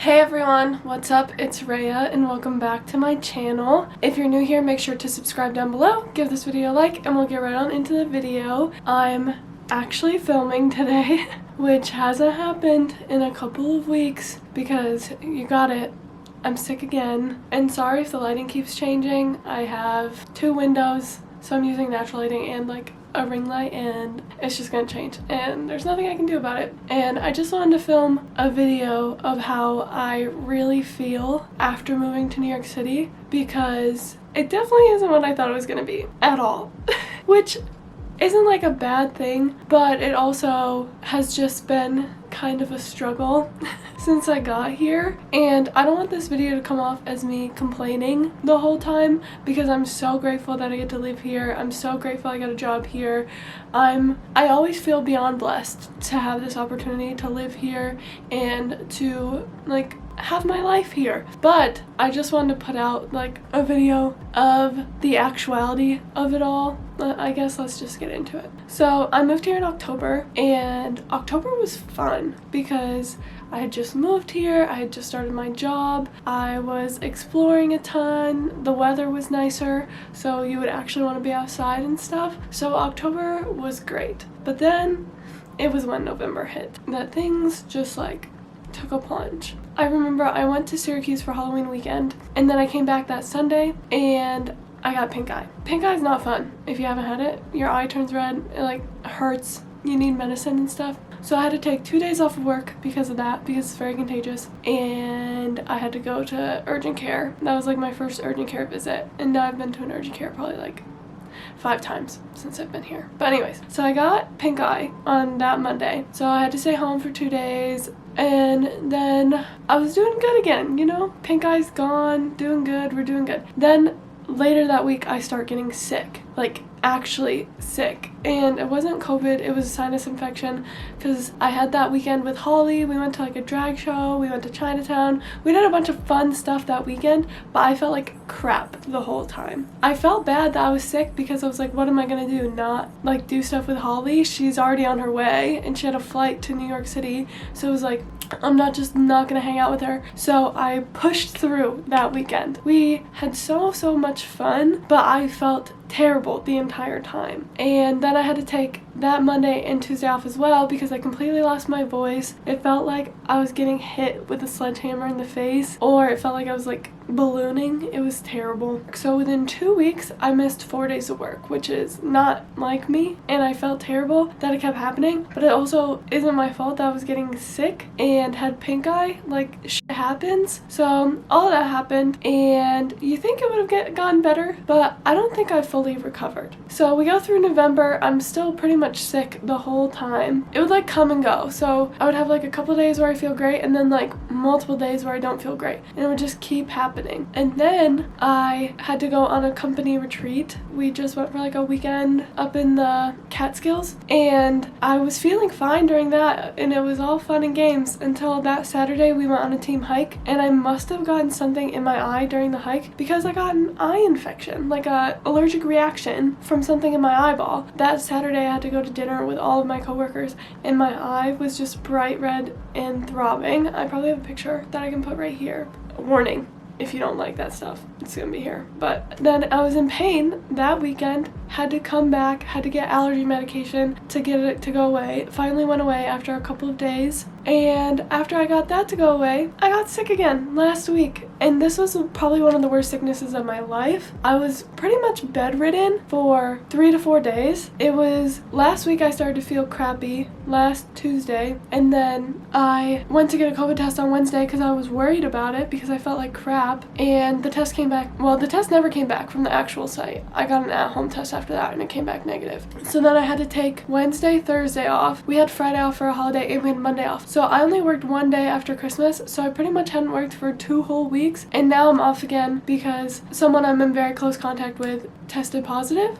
Hey everyone, what's up? It's Rhea and welcome back to my channel. If you're new here, make sure to subscribe down below, give this video a like, and we'll get right on into the video. I'm actually filming today, which hasn't happened in a couple of weeks because you got it. I'm sick again. And sorry if the lighting keeps changing. I have two windows, so I'm using natural lighting and like a ring light, and it's just gonna change and there's nothing I can do about it. And I just wanted to film a video of how I really feel after moving to New York City, because it definitely isn't what I thought it was gonna be at all. Which isn't like a bad thing, but it also has just been kind of a struggle since I got here. And I don't want this video to come off as me complaining the whole time, because I'm so grateful that I get to live here. I'm so grateful I got a job here. I always feel beyond blessed to have this opportunity to live here and to like have my life here. But I just wanted to put out like a video of the actuality of it all. I guess let's just get into it. So I moved here in October, and October was fun because I had just moved here, I had just started my job, I was exploring a ton, the weather was nicer, so you would actually want to be outside and stuff. So October was great. But then it was when November hit that things just like took a plunge. I remember I went to Syracuse for Halloween weekend, and then I came back that Sunday and I got pink eye. Pink eye is not fun. If you haven't had it, your eye turns red, it like hurts, you need medicine and stuff. So I had to take 2 days off of work because of that, because it's very contagious, and I had to go to urgent care. That was like my first urgent care visit, and now I've been to an urgent care probably like 5 times since I've been here. But anyways, so I got pink eye on that Monday, so I had to stay home for 2 days. And then I was doing good again, you know? Pink eye's gone, doing good, we're doing good. Then later that week I start getting sick, like actually sick. And it wasn't COVID, it was a sinus infection, because I had that weekend with Holly. We went to like a drag show, we went to Chinatown, we did a bunch of fun stuff that weekend, but I felt like crap the whole time. I felt bad that I was sick because I was like, what am I gonna do? Not like do stuff with Holly? She's already on her way and she had a flight to New York City, so it was like, I'm not gonna hang out with her. So I pushed through that weekend. We had so much fun, but I felt terrible the entire time. And then I had to take that Monday and Tuesday off as well because I completely lost my voice. It felt like I was getting hit with a sledgehammer in the face, or it felt like I was like ballooning. It was terrible. So within 2 weeks I missed 4 days of work, which is not like me, and I felt terrible that it kept happening. But it also isn't my fault that I was getting sick and had pink eye. Like, shit happens. So all that happened, and you think it would have gotten better, but I don't think I fully recovered. So we go through November. I'm still pretty much sick the whole time. It would like come and go. So I would have like a couple days where I feel great, and then like multiple days where I don't feel great, and it would just keep happening. And then I had to go on a company retreat. We just went for like a weekend up in the Catskills, and I was feeling fine during that, and it was all fun and games until that Saturday we went on a team hike, and I must have gotten something in my eye during the hike because I got an eye infection, like a allergic reaction from something in my eyeball. That Saturday I had to go to dinner with all of my coworkers, and my eye was just bright red and throbbing. I probably have a picture that I can put right here. Warning, if you don't like that stuff, it's gonna be here. But then I was in pain that weekend, had to come back, had to get allergy medication to get it to go away. It finally went away after a couple of days. And after I got that to go away, I got sick again last week. And this was probably one of the worst sicknesses of my life. I was pretty much bedridden for 3 to 4 days. It was last week I started to feel crappy, last Tuesday. And then I went to get a COVID test on Wednesday because I was worried about it because I felt like crap. And the test came back, well, the test never came back from the actual site. I got an at-home test after that, and it came back negative. So then I had to take Wednesday, Thursday off. We had Friday off for a holiday, and we had Monday off. So I only worked 1 day after Christmas, so I pretty much hadn't worked for 2 whole weeks, and now I'm off again because someone I'm in very close contact with tested positive.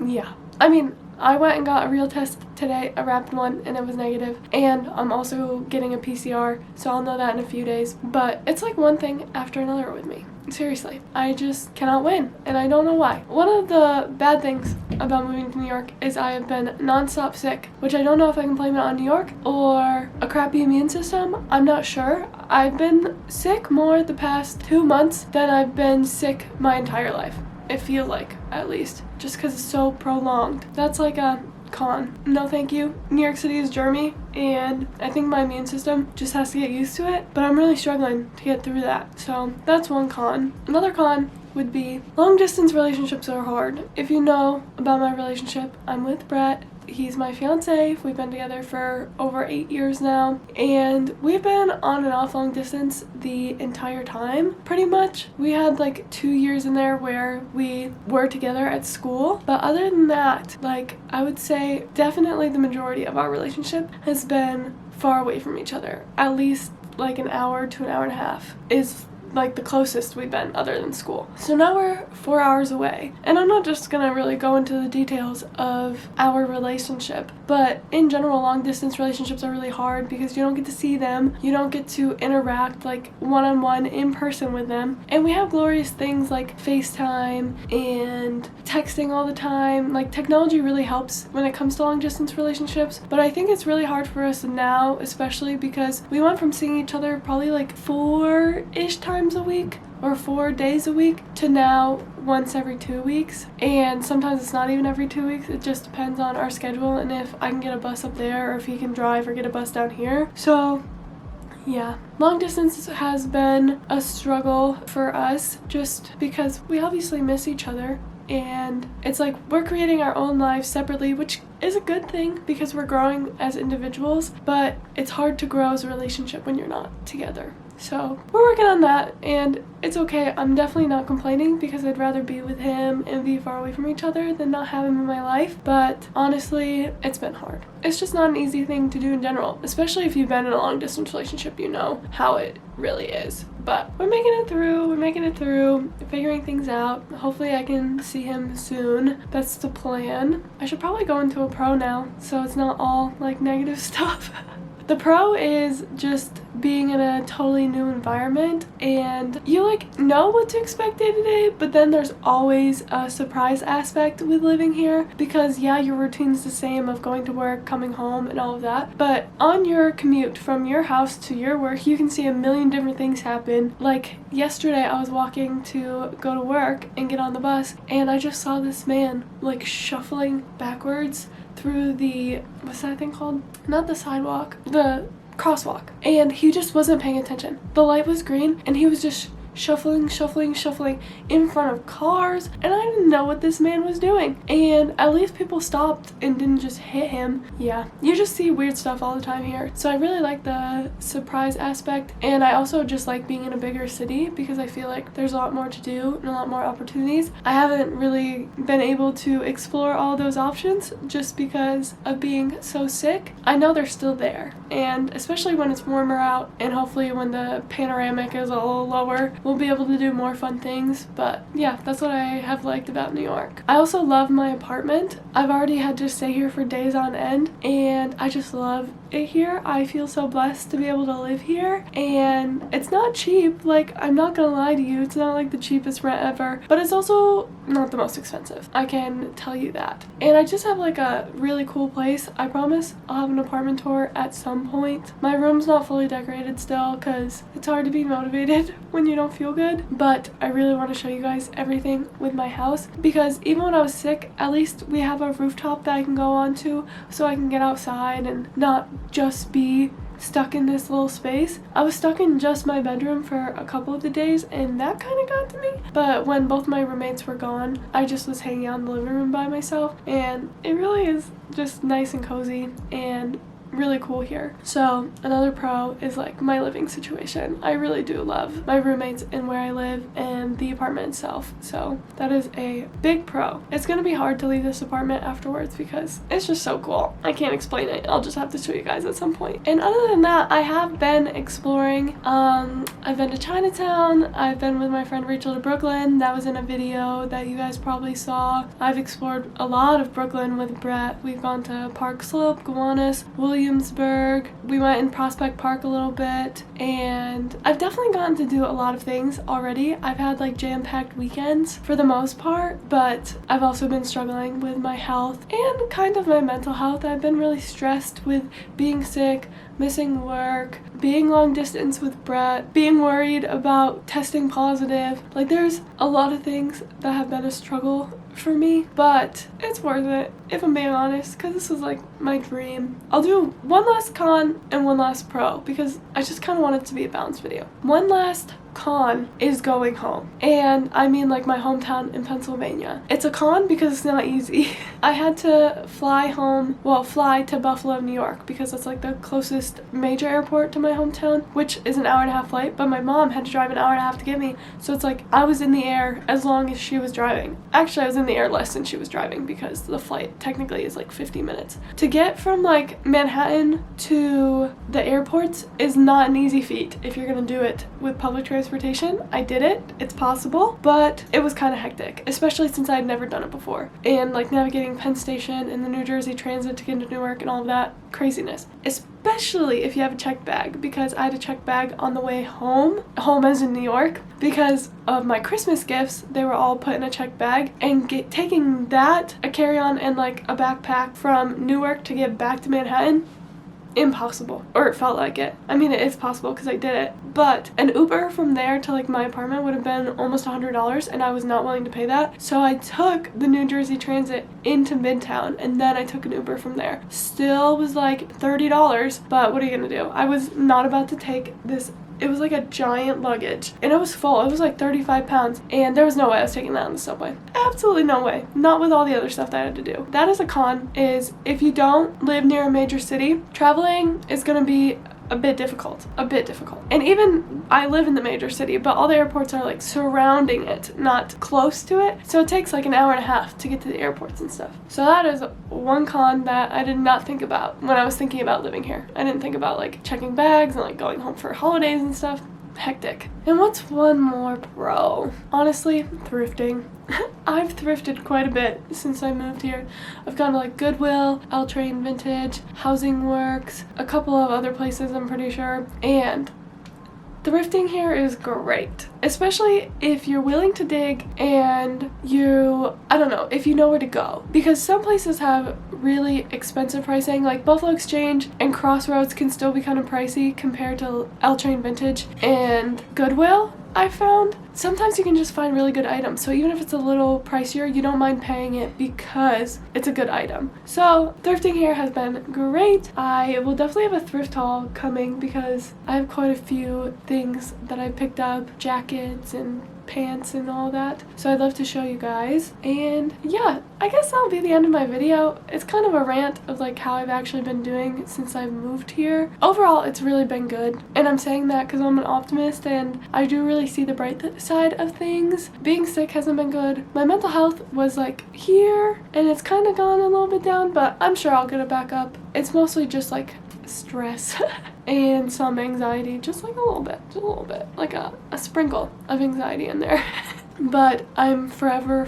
Yeah. I mean, I went and got a real test today, a rapid one, and it was negative. And I'm also getting a PCR, so I'll know that in a few days. But it's like one thing after another with me. Seriously, I just cannot win, and I don't know why. One of the bad things about moving to New York is I have been nonstop sick, which I don't know if I can blame it on New York or a crappy immune system. I'm not sure. I've been sick more the past 2 months than I've been sick my entire life. It feels like, at least, just because it's so prolonged. That's like a con. No thank you. New York City is germy, and I think my immune system just has to get used to it, but I'm really struggling to get through that. So that's one con. Another con would be long distance relationships are hard. If you know about my relationship, I'm with Brett. He's my fiance. We've been together for over 8 years now, and we've been on and off long distance the entire time, pretty much. We had like 2 years in there where we were together at school, but other than that, like, I would say definitely the majority of our relationship has been far away from each other. At least like an hour to an hour and a half is like the closest we've been other than school. So now we're 4 hours away, and I'm not just gonna really go into the details of our relationship, but in general, long distance relationships are really hard because you don't get to see them, you don't get to interact like one-on-one in person with them. And we have glorious things like FaceTime and texting all the time. Like, technology really helps when it comes to long distance relationships, but I think it's really hard for us now, especially because we went from seeing each other probably like 4-ish times a week or 4 days a week to now once every 2 weeks, and sometimes it's not even every 2 weeks. It just depends on our schedule and if I can get a bus up there or if he can drive or get a bus down here. So yeah, long distance has been a struggle for us just because we obviously miss each other, and it's like we're creating our own lives separately, which is a good thing because we're growing as individuals, but it's hard to grow as a relationship when you're not together. So we're working on that, and it's okay. I'm definitely not complaining because I'd rather be with him and be far away from each other than not have him in my life. But honestly, it's been hard. It's just not an easy thing to do in general, especially if you've been in a long distance relationship, you know how it really is. But we're making it through, figuring things out. Hopefully I can see him soon. That's the plan. I should probably go into a pro now, so it's not all like negative stuff. The pro is just being in a totally new environment, and you like know what to expect day to day, but then there's always a surprise aspect with living here because yeah, your routine's the same of going to work, coming home, and all of that, but on your commute from your house to your work, you can see a million different things happen. Like yesterday, I was walking to go to work and get on the bus, and I just saw this man like shuffling backwards through the, what's that thing called? Not the sidewalk, the crosswalk. And he just wasn't paying attention. The light was green and he was just shuffling in front of cars, and I didn't know what this man was doing. And at least people stopped and didn't just hit him. Yeah, you just see weird stuff all the time here. So I really like the surprise aspect, and I also just like being in a bigger city because I feel like there's a lot more to do and a lot more opportunities. I haven't really been able to explore all those options just because of being so sick. I know they're still there, and especially when it's warmer out, and hopefully when the panoramic is a little lower, we'll be able to do more fun things. But yeah, that's what I have liked about New York. I also love my apartment. I've already had to stay here for days on end, and I just love it here. I feel so blessed to be able to live here, and it's not cheap. Like, I'm not gonna lie to you, it's not like the cheapest rent ever, but it's also not the most expensive. I can tell you that. And I just have like a really cool place. I promise I'll have an apartment tour at some point. My room's not fully decorated still because it's hard to be motivated when you don't feel good, but I really want to show you guys everything with my house because even when I was sick, at least we have a rooftop that I can go onto so I can get outside and not just be stuck in this little space. I was stuck in just my bedroom for a couple of the days, and that kind of got to me. But when both my roommates were gone, I just was hanging out in the living room by myself, and it really is just nice and cozy, and really cool here. So another pro is like my living situation. I really do love my roommates and where I live and the apartment itself. So that is a big pro. It's gonna be hard to leave this apartment afterwards because it's just so cool. I can't explain it. I'll just have to show you guys at some point. And other than that, I have been exploring. I've been to Chinatown. I've been with my friend Rachel to Brooklyn. That was in a video that you guys probably saw. I've explored a lot of Brooklyn with Brett. We've gone to Park Slope, Gowanus, Williamsburg. We went in Prospect Park a little bit, and I've definitely gotten to do a lot of things already. I've had like jam-packed weekends for the most part, but I've also been struggling with my health and kind of my mental health. I've been really stressed with being sick, missing work, being long distance with Brett, being worried about testing positive. Like, there's a lot of things that have been a struggle for me, but it's worth it if I'm being honest, because this is like my dream. I'll do one last con and one last pro because I just kind of want it to be a balanced video. One last con is going home, and I mean like my hometown in Pennsylvania. It's a con because it's not easy. I had to fly to Buffalo, New York, because that's like the closest major airport to my hometown, which is an hour-and-a-half flight, but my mom had to drive an hour-and-a-half to get me, so it's like I was in the air as long as she was driving. Actually, I was in the air less than she was driving because the flight technically is like 50 minutes. To get from like Manhattan to the airports is not an easy feat if you're gonna do it with public transportation. I did it, it's possible, but it was kind of hectic, especially since I had never done it before. And like navigating Penn Station and the New Jersey Transit to get into Newark and all of that craziness, especially if you have a checked bag, because I had a checked bag on the way home as in New York, because of my Christmas gifts. They were all put in a checked bag, and taking that, a carry-on and like a backpack from Newark to get back to Manhattan, impossible. Or it felt like it. I mean, it is possible because I did it, but an Uber from there to like my apartment would have been almost $100, and I was not willing to pay that. So I took the New Jersey Transit into Midtown, and then I took an Uber from there. Still was like $30, but what are you gonna do? I was not about to take this. It was like a giant luggage, and it was full. It was like 35 pounds, and there was no way I was taking that on the subway. Absolutely no way. Not with all the other stuff that I had to do. That is a con, is if you don't live near a major city, traveling is gonna be a bit difficult. And even I live in the major city, but all the airports are like surrounding it, not close to it. So it takes like an hour and a half to get to the airports and stuff. So that is one con that I did not think about when I was thinking about living here. I didn't think about like checking bags and like going home for holidays and stuff. Hectic. And what's one more pro? Honestly, thrifting. I've thrifted quite a bit since I moved here. I've gone to like Goodwill, L Train Vintage, Housing Works, a couple of other places I'm pretty sure, and thrifting here is great, especially if you're willing to dig and if you know where to go, because some places have really expensive pricing, like Buffalo Exchange and Crossroads can still be kind of pricey compared to L Train Vintage and Goodwill. I found sometimes you can just find really good items, so even if it's a little pricier, you don't mind paying it because it's a good item. So thrifting here has been great. I will definitely have a thrift haul coming because I have quite a few things that I picked up, jackets and pants and all that, so I'd love to show you guys. And yeah, I guess that'll be the end of my video. It's kind of a rant of like how I've actually been doing since I've moved here. Overall, it's really been good, and I'm saying that because I'm an optimist and I do really see the bright side of things. Being sick hasn't been good. My mental health was like here, and it's kind of gone a little bit down, but I'm sure I'll get it back up. It's mostly just like stress and some anxiety, just like a little bit, like a sprinkle of anxiety in there. But I'm forever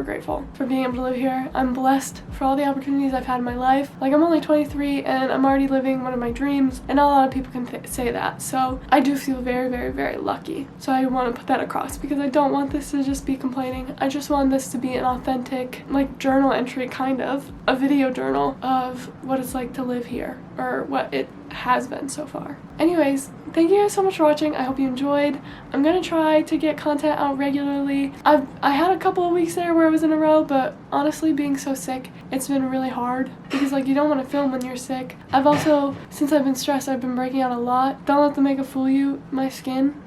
grateful for being able to live here. I'm blessed for all the opportunities I've had in my life. Like, I'm only 23 and I'm already living one of my dreams, and not a lot of people can say that. So I do feel very lucky. So I want to put that across because I don't want this to just be complaining. I just want this to be an authentic, like, journal entry, kind of a video journal of what it's like to live here, or what it has been so far. Anyways, thank you guys so much for watching. I hope you enjoyed. I'm gonna try to get content out regularly. I had a couple of weeks there where I was in a row, but honestly, being so sick, it's been really hard because like you don't want to film when you're sick. I've also, since I've been stressed, I've been breaking out a lot. Don't let the makeup fool you. My skin,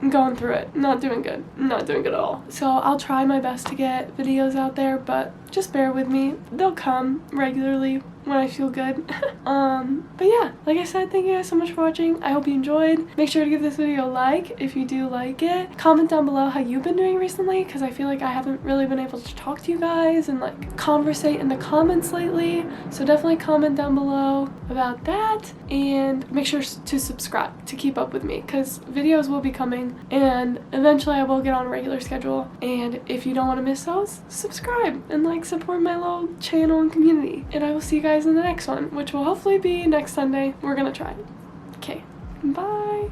I'm going through it. Not doing good at all. So I'll try my best to get videos out there, but just bear with me. They'll come regularly when I feel good. But yeah, like I said, thank you guys so much for watching. I hope you enjoyed. Make sure to give this video a like if you do like it. Comment down below how you've been doing recently, because I feel like I haven't really been able to talk to you guys and like conversate in the comments lately. So definitely comment down below about that, and make sure to subscribe to keep up with me, because videos will be coming and eventually I will get on a regular schedule. And if you don't want to miss those, subscribe and like support my little channel and community. And I will see you guys in the next one, which will hopefully be next Sunday. We're gonna try. Okay, bye.